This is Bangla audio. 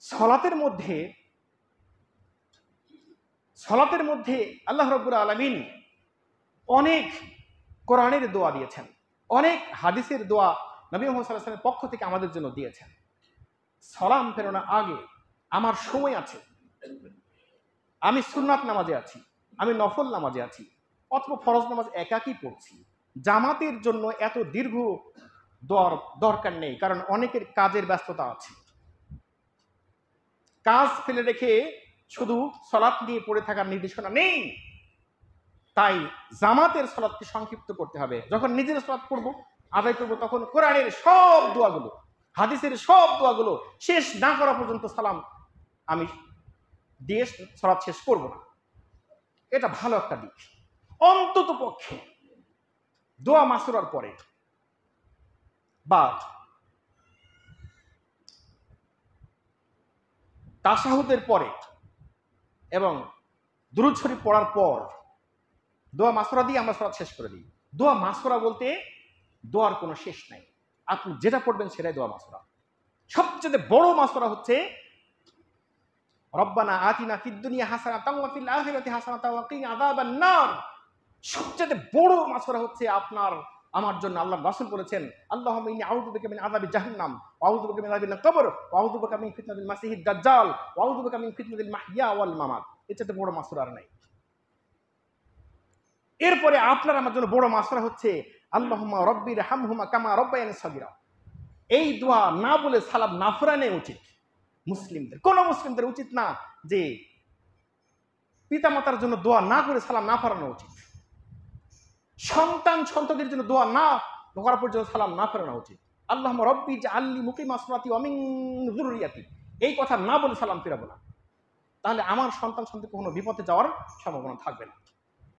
সলাতের মধ্যে আল্লাহ রাব্বুল আলামিন অনেক কোরআনের দোয়া দিয়েছেন, অনেক হাদিসের দোয়া নবী মুহাম্মদ সাল্লাল্লাহু আলাইহি ওয়াসাল্লামের পক্ষ থেকে আমাদের জন্য দিয়েছেন। সালাম ফেরানোর আগে আমার সময় আছে, আমি সুন্নাত নামাজে আছি, আমি নফল নামাজে আছি, অথবা ফরজ নামাজ একাকী পড়ছি, জামাতের জন্য এত দীর্ঘ দোয়ার দরকার নেই, কারণ অনেকের কাজের ব্যস্ততা আছে। কাজ ফেলে রেখে শুধু সলাৎ নিয়ে পড়ে থাকার নির্দেশনা নেই। তাই জামাতের সলাৎকে সংক্ষিপ্ত করতে হবে। যখন নিজের সলাৎ পড়বো, আদায় করবো, তখন কোরআনের সব দোয়াগুলো, হাদিসের সব দোয়াগুলো শেষ না করা পর্যন্ত সালাম আমি দিয়ে সলাৎ শেষ করব না। এটা ভালো একটা দিক। অন্তত পক্ষে দোয়া মাসুরার পরে বা তাশাহুদের পরে এবং দুরূদ শরীফ পড়ার পর দোয়া মাসুরা দিয়ে আমরা সলাৎ শেষ করে দিই। দোয়া মাসুরা বলতে দোয়ার কোনো শেষ নাই, আপনি যেটা পড়বেন সেটাই দোয়া মাসুরা। সবচেয়ে বড় মাসুরা হচ্ছে রব্বানা আতিনা ফিদ দুনিয়া হাসানাতাও ওয়া ফিল আখিরাতি হাসানাতাও ওয়া কিনা আযাবান নার। সবচেয়ে বড় মাসুরা হচ্ছে আপনার আমার জন্য আল্লাহর রাসূল বলেছেন, আল্লাহুম্মা ইন্নী আউযু বিকা মিন আযাবি জাহান্নাম ওয়া আউযু বিকা মিন আযাবিল কবর ওয়া আউযু বিকা মিন ফিতনাতিল মাসিহিদ দাজ্জাল ওয়া আউযু বিকা মিন ফিতনাতিল মাহইয়া ওয়াল মামাত। এর চেয়ে বড় মাসুরা আর নাই। এরপরে আপনার আমার জন্য বড় মাসুরা হচ্ছে আল্লাহুম্মা রাব্বির হামহুমা কামা রাব্বায়ানি সাগীরা। এই দোয়া না বলে সালাম না ফেরানো উচিত। কোন মুসলিমদের উচিত না যে পিতামাতার জন্য দোয়া না করে সালাম না ফেরানো উচিত। সন্তানদের জন্য দোয়া না করা পর্যন্ত সালাম না ফেরানো উচিত। আল্লাহুম্মা রাব্বি জাআলনি মুকিমাস সালাতি ওয়া মিন যুররিয়াতি, এই কথা না বলে সালাম ফিরাবো না। তাহলে আমার সন্তান কখনো বিপদে যাওয়ার সম্ভাবনা থাকবে না।